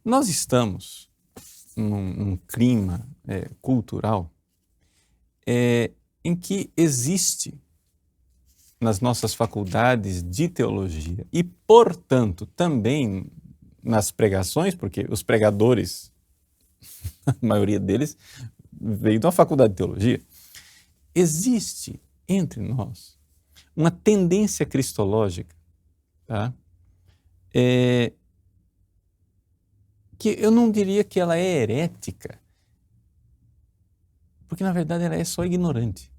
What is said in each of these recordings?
Nós estamos num clima cultural em que existe nas nossas faculdades de teologia e, portanto, também nas pregações, porque os pregadores, a maioria deles, veio de uma faculdade de teologia, existe entre nós uma tendência cristológica, tá? Que eu não diria que ela é herética, porque na verdade ela é só ignorante,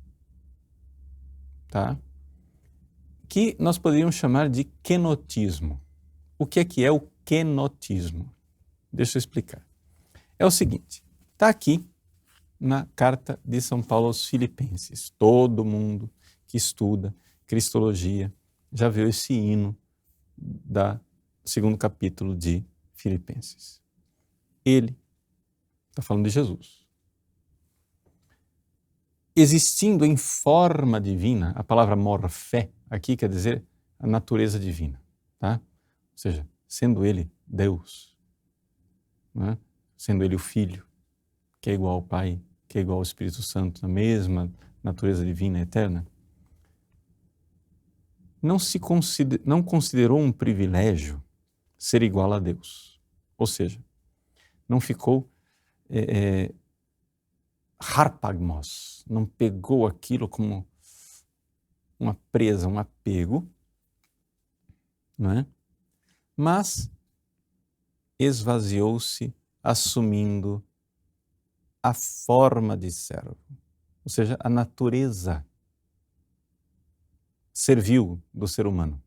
tá? Que nós poderíamos chamar de quenotismo. O que é o quenotismo? Deixa eu explicar. É o seguinte, está aqui na carta de São Paulo aos Filipenses. Todo mundo que estuda cristologia já viu esse hino do segundo capítulo de Filipenses. Ele está falando de Jesus. Existindo em forma divina, a palavra morfé aqui quer dizer a natureza divina, tá? Ou seja, sendo ele Deus, né? Sendo ele o Filho, que é igual ao Pai, que é igual ao Espírito Santo, na mesma natureza divina eterna, não considerou um privilégio ser igual a Deus. Ou seja, não ficou harpagmos, não pegou aquilo como uma presa, um apego, não é? Mas esvaziou-se assumindo a forma de servo, ou seja, a natureza servil do ser humano.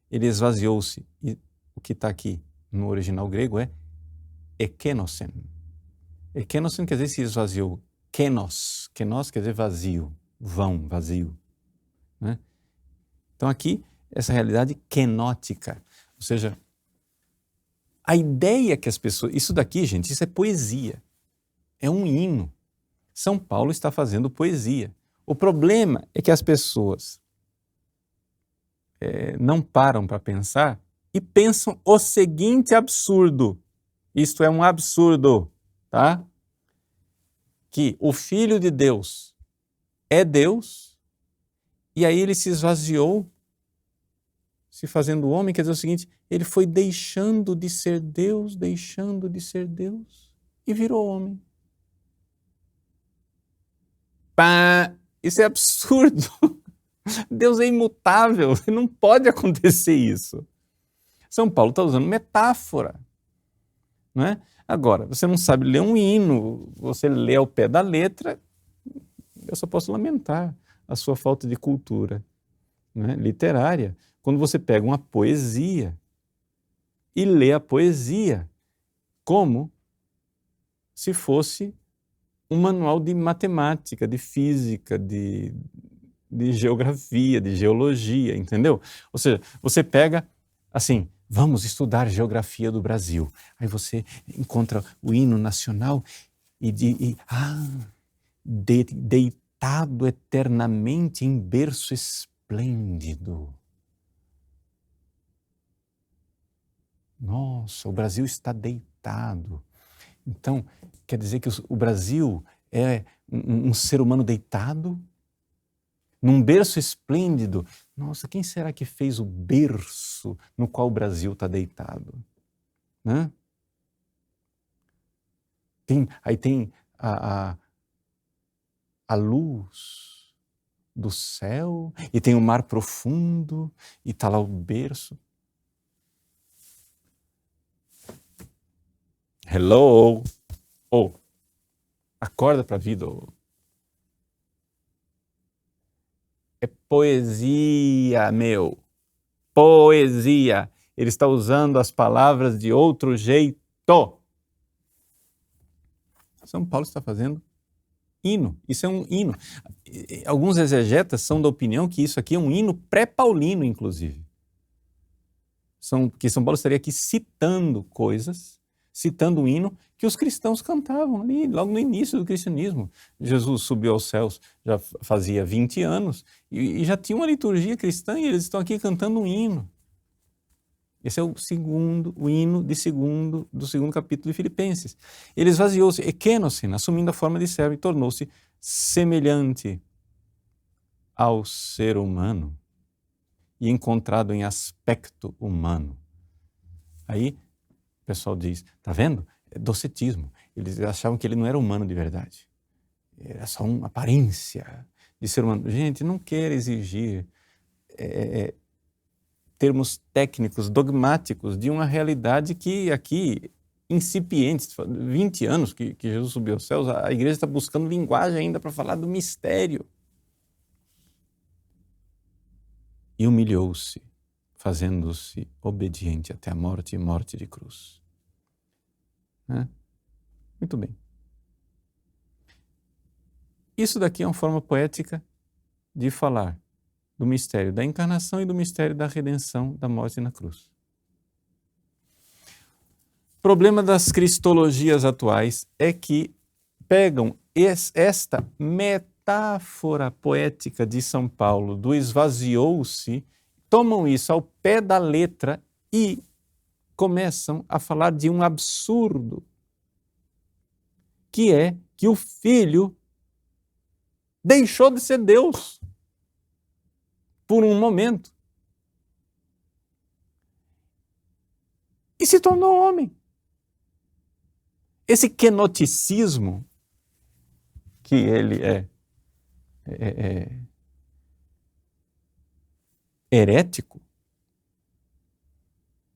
Ele esvaziou-se, e o que está aqui no original grego é ekenosen. Ekenosen quer dizer se esvaziou. Kenos quer dizer vazio, vão, vazio, né? Então aqui, essa realidade kenótica, ou seja, a ideia que as pessoas... Isso daqui, gente, isso é poesia, é um hino. São Paulo está fazendo poesia. O problema é que as pessoas não param para pensar e pensam o seguinte absurdo. Isto é um absurdo, tá? Que o Filho de Deus é Deus e aí ele se esvaziou, se fazendo homem, quer dizer o seguinte, ele foi deixando de ser Deus e virou homem. Pá! Isso é absurdo. Deus é imutável, não pode acontecer isso. São Paulo está usando metáfora, não é? Agora, você não sabe ler um hino, você lê ao pé da letra, eu só posso lamentar a sua falta de cultura, né, literária. Quando você pega uma poesia e lê a poesia como se fosse um manual de matemática, de física, de geografia, de geologia, entendeu? Ou seja, você pega assim, vamos estudar geografia do Brasil. Aí você encontra o hino nacional deitado eternamente em berço esplêndido. Nossa, o Brasil está deitado. Então, quer dizer que o Brasil é um ser humano deitado? Num berço esplêndido. Nossa, quem será que fez o berço no qual o Brasil está deitado? Né? Aí tem a luz do céu, e tem o mar profundo, e está lá o berço. Hello! Oh, acorda para a vida. Oh. É poesia, meu. Poesia. Ele está usando as palavras de outro jeito. São Paulo está fazendo hino. Isso é um hino. Alguns exegetas são da opinião que isso aqui é um hino pré-paulino, inclusive. Que São Paulo estaria aqui citando coisas, citando um hino que os cristãos cantavam ali, logo no início do cristianismo. Jesus subiu aos céus já fazia 20 anos e já tinha uma liturgia cristã e eles estão aqui cantando um hino. Esse é o hino do segundo capítulo de Filipenses. Ele esvaziou-se, ekenosin, assumindo a forma de servo, e tornou-se semelhante ao ser humano e encontrado em aspecto humano. Aí o pessoal diz, tá vendo? É docetismo. Eles achavam que ele não era humano de verdade. Era só uma aparência de ser humano. Gente, não quero exigir termos técnicos, dogmáticos de uma realidade que aqui, incipiente, 20 anos que Jesus subiu aos céus, a igreja está buscando linguagem ainda para falar do mistério. E humilhou-se, fazendo-se obediente até a morte e morte de cruz. Muito bem. Isso daqui é uma forma poética de falar do mistério da encarnação e do mistério da redenção, da morte na cruz. O problema das cristologias atuais é que pegam esta metáfora poética de São Paulo, do esvaziou-se, tomam isso ao pé da letra e começam a falar de um absurdo, que é que o Filho deixou de ser Deus por um momento e se tornou homem. Esse kenoticismo, que ele é herético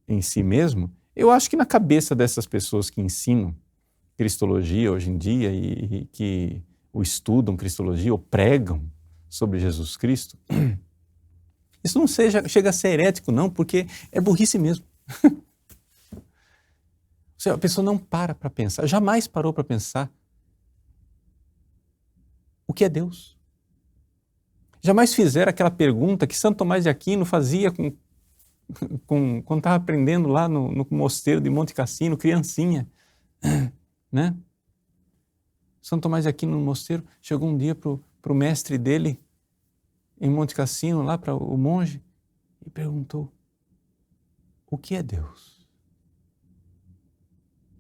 em si mesmo, eu acho que na cabeça dessas pessoas que ensinam cristologia hoje em dia e que o estudam cristologia ou pregam sobre Jesus Cristo, isso não chega a ser herético não, porque é burrice mesmo. A pessoa não para pensar, jamais parou para pensar o que é Deus. Jamais fizeram aquela pergunta que Santo Tomás de Aquino fazia quando estava aprendendo lá no mosteiro de Monte Cassino, criancinha, né? Santo Tomás de Aquino no mosteiro chegou um dia para o mestre dele em Monte Cassino, lá para o monge, e perguntou: o que é Deus?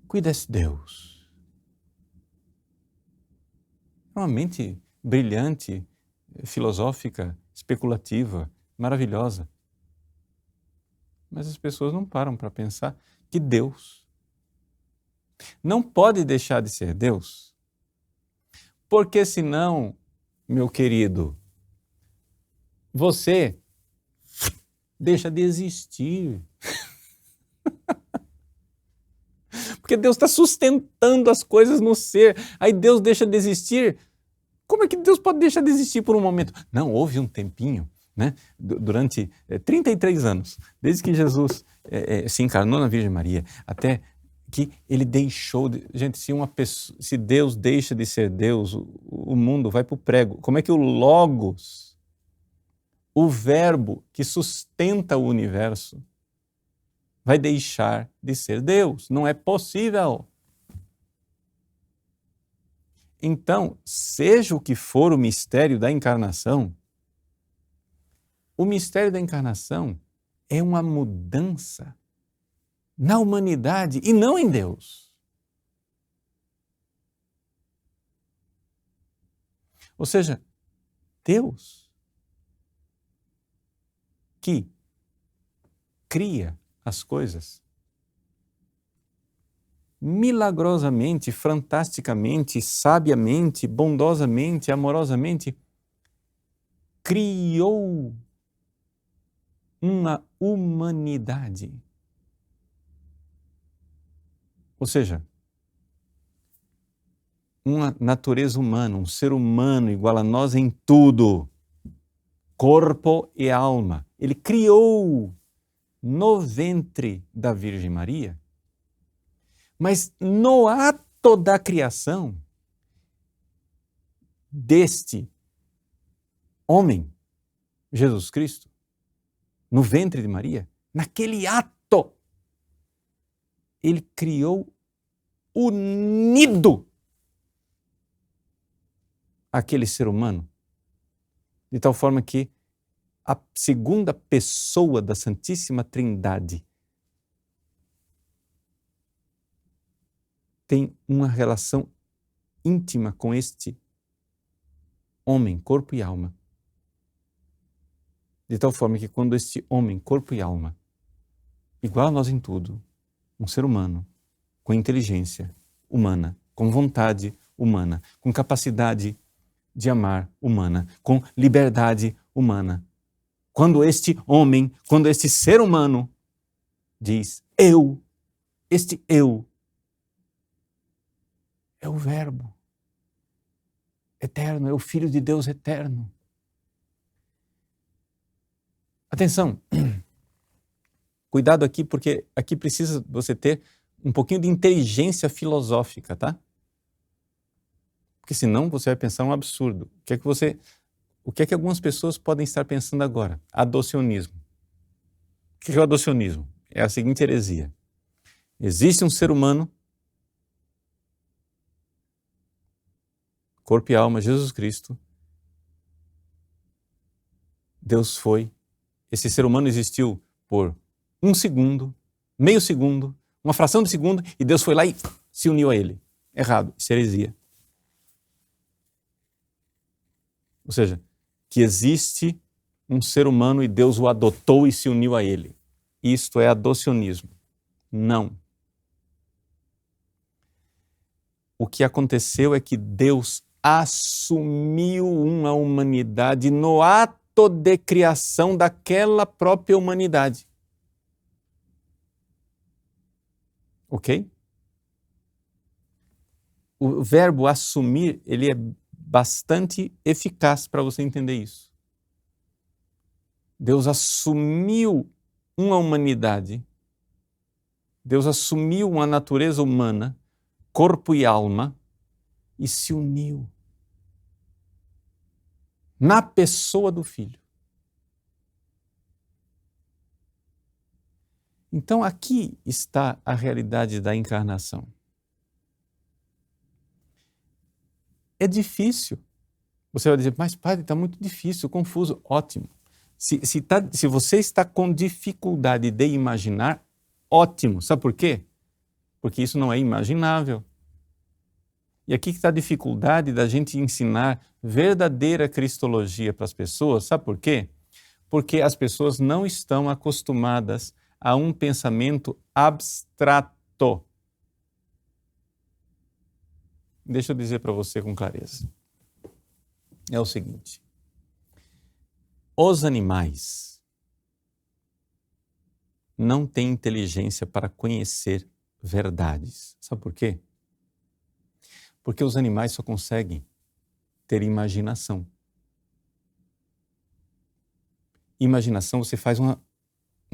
Cuida desse Deus. É uma mente brilhante, filosófica, especulativa, maravilhosa. Mas as pessoas não param para pensar que Deus não pode deixar de ser Deus, porque senão, meu querido, você deixa de existir. Porque Deus está sustentando as coisas no ser, aí Deus deixa de existir. Como é que Deus pode deixar de existir por um momento? Não, houve um tempinho, né? Durante 33 anos, desde que Jesus se encarnou na Virgem Maria, até que ele deixou de... Gente, se Deus deixa de ser Deus, o mundo vai para o prego. Como é que o Logos, o verbo que sustenta o universo, vai deixar de ser Deus? Não é possível. Então, seja o que for o mistério da encarnação, o mistério da encarnação é uma mudança na humanidade e não em Deus. Ou seja, Deus que cria as coisas milagrosamente, fantasticamente, sabiamente, bondosamente, amorosamente, criou uma humanidade. Ou seja, uma natureza humana, um ser humano igual a nós em tudo, corpo e alma. Ele criou no ventre da Virgem Maria, mas no ato da criação deste homem, Jesus Cristo, no ventre de Maria, naquele ato, ele criou unido aquele ser humano, de tal forma que a segunda pessoa da Santíssima Trindade tem uma relação íntima com este homem, corpo e alma. De tal forma que quando este homem, corpo e alma, igual a nós em tudo, um ser humano, com inteligência humana, com vontade humana, com capacidade de amar humana, com liberdade humana, quando este homem, quando este ser humano diz eu, este eu é o Verbo eterno, é o Filho de Deus eterno. Atenção, cuidado aqui, porque aqui precisa você ter um pouquinho de inteligência filosófica, tá? Porque senão você vai pensar um absurdo. O que é que algumas pessoas podem estar pensando agora? Adocionismo. O que é o adocionismo? É a seguinte heresia. Existe um ser humano, corpo e alma, Jesus Cristo. Deus foi. Esse ser humano existiu por 1 segundo, meio segundo, uma fração de segundo, e Deus foi lá e se uniu a ele. Errado, isso é heresia. Ou seja, que existe um ser humano e Deus o adotou e se uniu a ele. Isto é adocionismo. Não. O que aconteceu é que Deus assumiu uma humanidade no ato de criação daquela própria humanidade. Ok? O verbo assumir, ele é bastante eficaz para você entender isso. Deus assumiu uma humanidade, Deus assumiu uma natureza humana, corpo e alma, e se uniu na pessoa do Filho. Então aqui está a realidade da encarnação. É difícil. Você vai dizer, mas padre, está muito difícil, confuso. Ótimo. Se você está com dificuldade de imaginar, ótimo. Sabe por quê? Porque isso não é imaginável. E aqui que está a dificuldade da gente ensinar verdadeira cristologia para as pessoas. Sabe por quê? Porque as pessoas não estão acostumadas a um pensamento abstrato. Deixa eu dizer para você com clareza. É o seguinte. Os animais não têm inteligência para conhecer verdades. Sabe por quê? Porque os animais só conseguem ter imaginação. Imaginação, você faz uma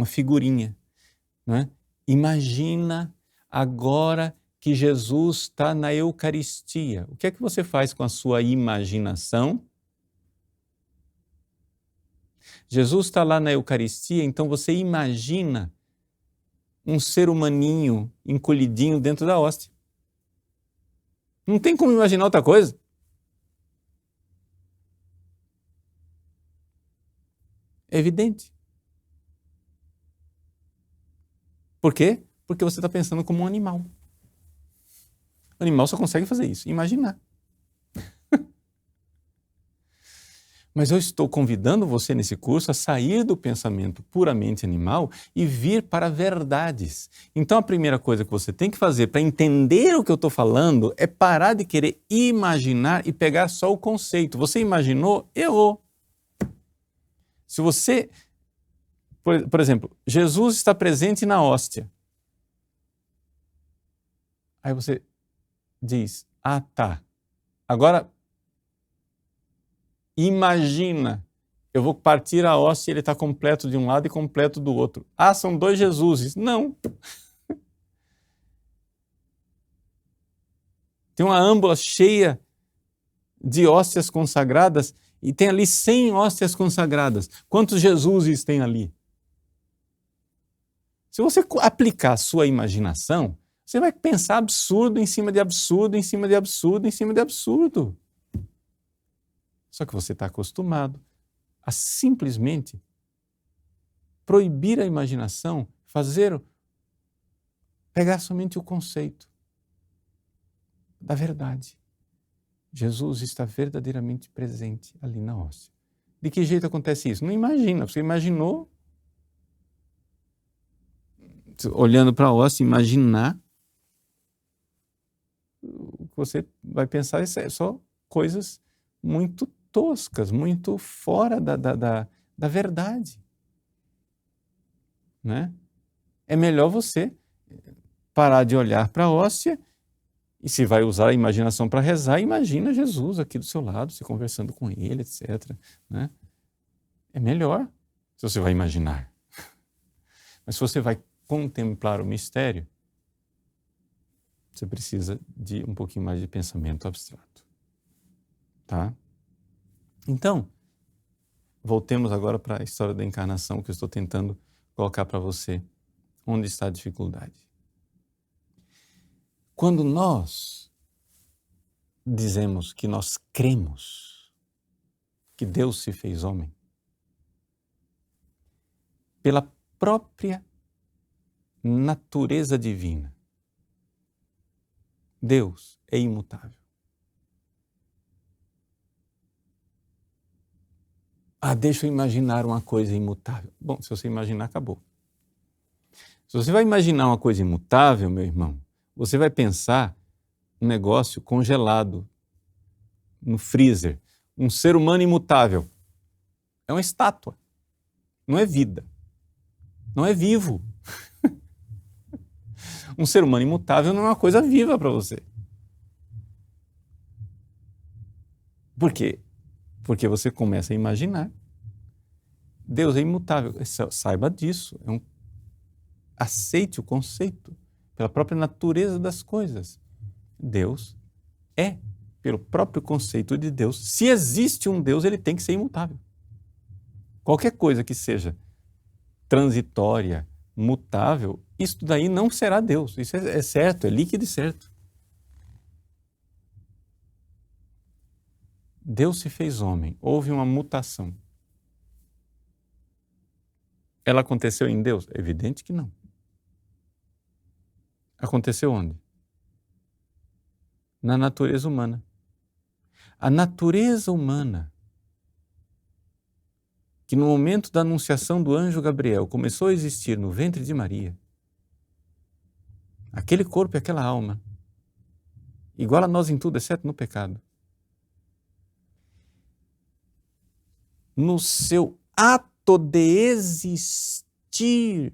figurinha, não é? Imagina agora que Jesus está na Eucaristia. O que é que você faz com a sua imaginação? Jesus está lá na Eucaristia, então você imagina um ser humaninho encolhidinho dentro da hóstia. Não tem como imaginar outra coisa. É evidente. Por quê? Porque você está pensando como um animal. O animal só consegue fazer isso, imaginar. Mas eu estou convidando você nesse curso a sair do pensamento puramente animal e vir para verdades. Então a primeira coisa que você tem que fazer para entender o que eu estou falando é parar de querer imaginar e pegar só o conceito. Você imaginou, errou. Se você, por exemplo, Jesus está presente na hóstia. Aí você diz, ah tá, agora imagina, eu vou partir a hóstia e ele está completo de um lado e completo do outro. Ah, são dois Jesuses. Não. Tem uma âmbula cheia de hóstias consagradas e tem ali 100 hóstias consagradas. Quantos Jesuses tem ali? Se você aplicar a sua imaginação, você vai pensar absurdo em cima de absurdo, em cima de absurdo, em cima de absurdo. Só que você está acostumado a simplesmente proibir a imaginação, pegar somente o conceito. da verdade. Jesus está verdadeiramente presente ali na hóstia. De que jeito acontece isso? Não imagina. Você imaginou, olhando para a hóstia, imaginar, o que você vai pensar é só coisas muito toscas, muito fora da verdade. Né? É melhor você parar de olhar para a hóstia e, se vai usar a imaginação para rezar, imagina Jesus aqui do seu lado, você conversando com ele, etc. Né? É melhor se você vai imaginar. Mas se você vai contemplar o mistério, você precisa de um pouquinho mais de pensamento abstrato. Tá? Então, voltemos agora para a história da encarnação que eu estou tentando colocar para você onde está a dificuldade. Quando nós dizemos que nós cremos que Deus se fez homem, pela própria natureza divina, Deus é imutável. Deixa eu imaginar uma coisa imutável. Bom, se você imaginar, acabou. Se você vai imaginar uma coisa imutável, meu irmão, você vai pensar um negócio congelado no freezer. Um ser humano imutável. É uma estátua. Não é vida. Não é vivo. Um ser humano imutável não é uma coisa viva para você. Por quê? Porque você começa a imaginar. Deus é imutável. Saiba disso. Aceite o conceito pela própria natureza das coisas. Deus é, pelo próprio conceito de Deus. Se existe um Deus, ele tem que ser imutável. Qualquer coisa que seja transitória, mutável, isso daí não será Deus. Isso é certo, é líquido e certo. Deus se fez homem, houve uma mutação. Ela aconteceu em Deus? É evidente que não. Aconteceu onde? Na natureza humana. A natureza humana, que no momento da anunciação do anjo Gabriel começou a existir no ventre de Maria, aquele corpo e aquela alma, igual a nós em tudo, exceto no pecado, no seu ato de existir,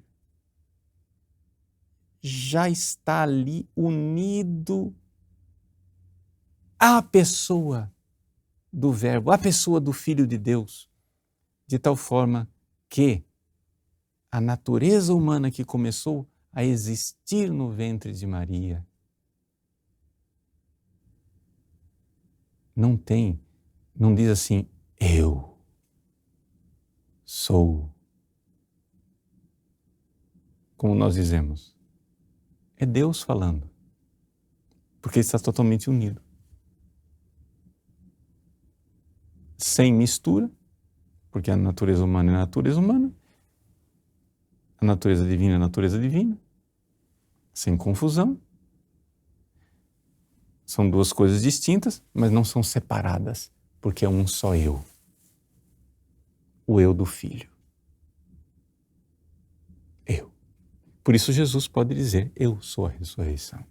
já está ali unido à pessoa do Verbo, à pessoa do Filho de Deus, de tal forma que a natureza humana que começou a existir no ventre de Maria não diz assim, eu sou, como nós dizemos. É Deus falando, porque está totalmente unido. Sem mistura, porque a natureza humana é a natureza humana, a natureza divina é a natureza divina, sem confusão. São duas coisas distintas, mas não são separadas, porque é um só eu. O eu do Filho. Eu. Por isso Jesus pode dizer, eu sou a ressurreição.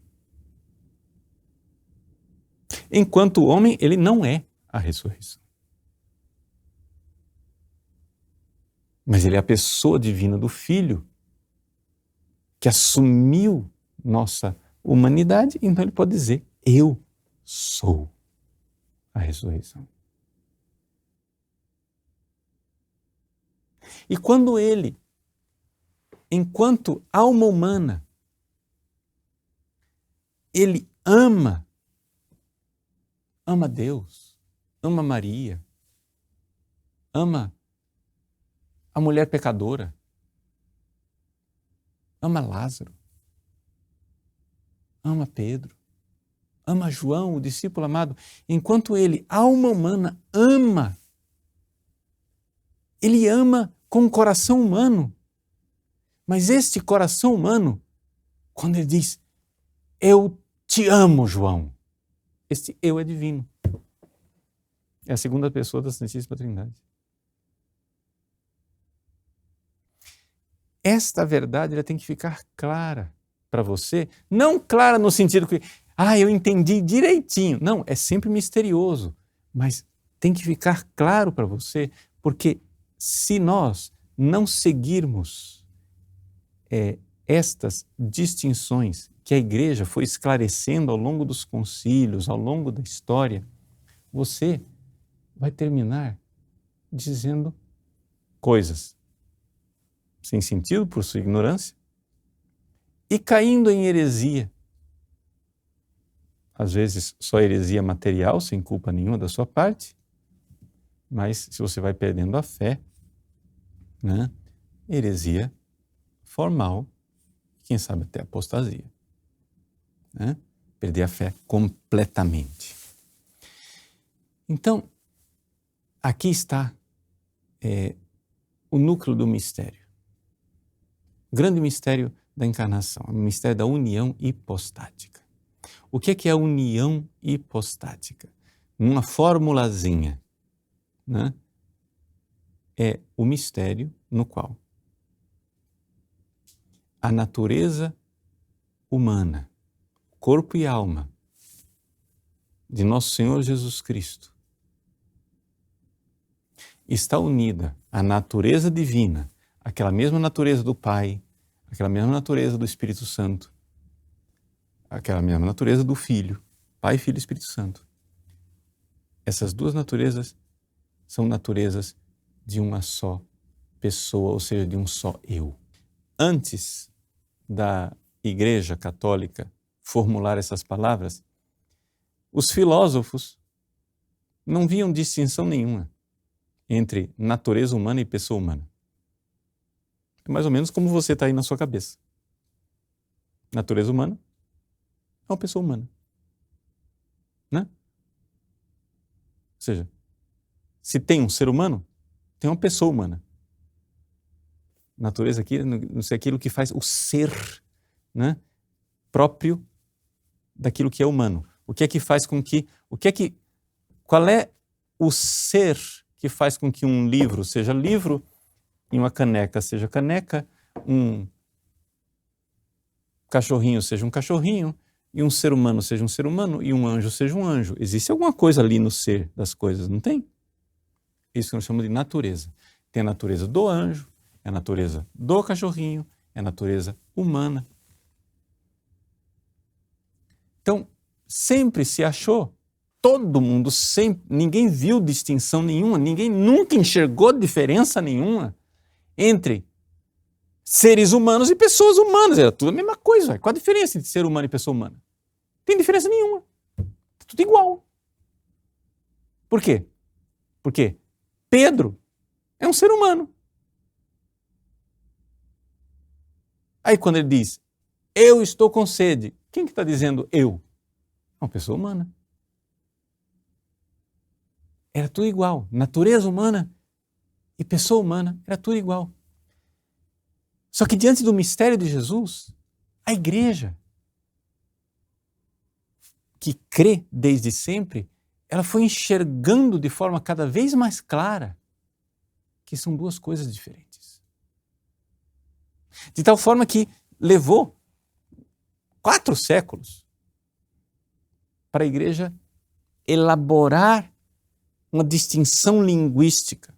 Enquanto homem, ele não é a ressurreição. Mas ele é a pessoa divina do Filho, que assumiu nossa humanidade, então ele pode dizer, eu sou a ressurreição. E quando ele, enquanto alma humana, ele ama Deus, ama Maria, ama a mulher pecadora, ama Lázaro, ama Pedro, ama João, o discípulo amado. Enquanto ele, alma humana, ama, ele ama com o coração humano. Mas este coração humano, quando ele diz, eu te amo, João, Este eu é divino. É a segunda pessoa da Santíssima Trindade. Esta verdade ela tem que ficar clara para você, não clara no sentido que, eu entendi direitinho. Não, é sempre misterioso, mas tem que ficar claro para você, porque se nós não seguirmos estas distinções que a Igreja foi esclarecendo ao longo dos concílios, ao longo da história, você vai terminar dizendo coisas sem sentido por sua ignorância e caindo em heresia. Às vezes só heresia material, sem culpa nenhuma da sua parte, mas se você vai perdendo a fé, né, heresia formal, quem sabe até apostasia. Né? Perder a fé completamente. Então, aqui está o núcleo do mistério. O grande mistério da encarnação, o mistério da união hipostática. O que é a união hipostática? Uma formulazinha, né? É o mistério no qual a natureza humana, corpo e alma de nosso Senhor Jesus Cristo está unida à natureza divina, aquela mesma natureza do Pai, aquela mesma natureza do Espírito Santo, aquela mesma natureza do Filho, Pai, Filho e Espírito Santo. Essas duas naturezas são naturezas de uma só pessoa, ou seja, de um só eu. Antes da Igreja Católica formular essas palavras, os filósofos não viam distinção nenhuma entre natureza humana e pessoa humana. É mais ou menos como você está aí na sua cabeça. Natureza humana é uma pessoa humana. Né? Ou seja, se tem um ser humano, tem uma pessoa humana. Natureza aqui não sei aquilo que faz o ser, né, próprio daquilo que é humano. O que é que faz com que... Qual é o ser que faz com que um livro seja livro e uma caneca seja caneca, um cachorrinho seja um cachorrinho, e um ser humano seja um ser humano, e um anjo seja um anjo? Existe alguma coisa ali no ser das coisas, não tem? Isso que nós chamamos de natureza. Tem a natureza do anjo, é a natureza do cachorrinho, é a natureza humana. Então, sempre se achou, todo mundo sempre, ninguém viu distinção nenhuma, ninguém nunca enxergou diferença nenhuma entre seres humanos e pessoas humanas. Era tudo a mesma coisa. Qual a diferença entre ser humano e pessoa humana? Não tem diferença nenhuma. É tudo igual. Por quê? Porque Pedro é um ser humano. Aí quando ele diz, eu estou com sede, quem que está dizendo eu? É uma pessoa humana. Era tudo igual. Natureza humana e pessoa humana, era tudo igual. Só que diante do mistério de Jesus, a Igreja, que crê desde sempre, ela foi enxergando de forma cada vez mais clara que são duas coisas diferentes. De tal forma que levou 4 séculos para a Igreja elaborar uma distinção linguística.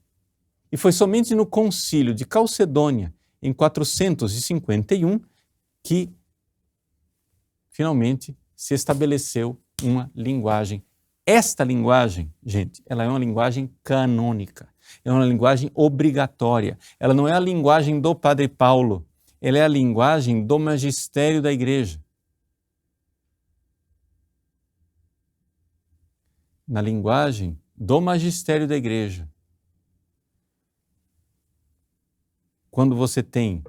E foi somente no Concílio de Calcedônia, em 451, que finalmente se estabeleceu uma linguagem. Esta linguagem, gente, ela é uma linguagem canônica, é uma linguagem obrigatória. Ela não é a linguagem do Padre Paulo, ela é a linguagem do magistério da Igreja. Na linguagem do magistério da Igreja, quando você tem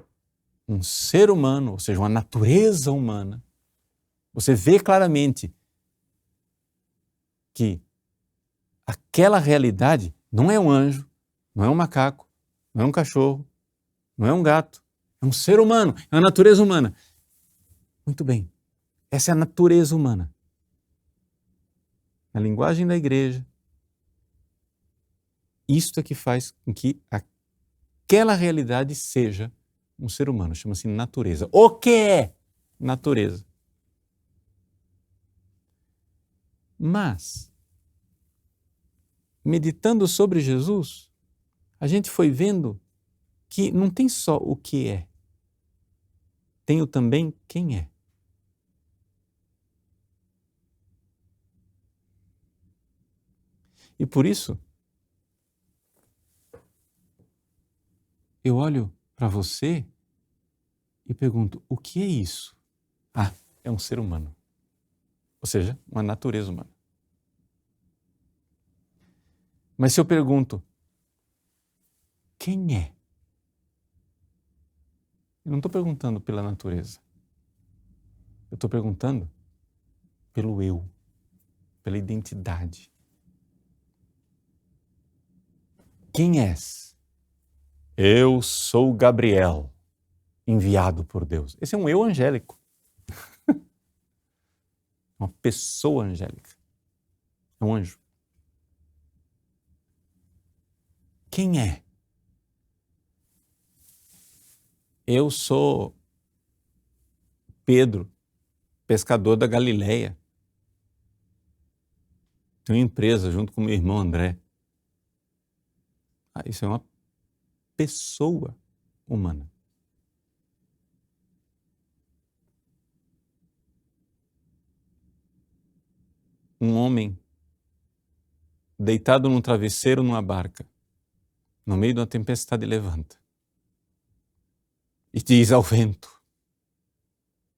um ser humano, ou seja, uma natureza humana, você vê claramente que aquela realidade não é um anjo, não é um macaco, não é um cachorro, não é um gato, é um ser humano, é uma natureza humana. Muito bem, essa é a natureza humana. na linguagem da igreja, isto é que faz com que aquela realidade seja um ser humano, chama-se natureza. O que é natureza? Mas, meditando sobre Jesus, a gente foi vendo que não tem só o que é, tem também quem é. E por isso, eu olho para você e pergunto, o que é isso? Ah, é um ser humano. Ou seja, uma natureza humana. Mas se eu pergunto, quem é? Eu não estou perguntando pela natureza. Eu estou perguntando pelo eu, pela identidade. Quem és? Eu sou Gabriel, enviado por Deus. Esse é um eu angélico. Uma pessoa angélica. É um anjo. Quem é? Eu sou Pedro, pescador da Galileia. Tenho uma empresa junto com meu irmão André. Isso é uma pessoa humana. Um homem deitado num travesseiro numa barca, no meio de uma tempestade levanta e diz ao vento,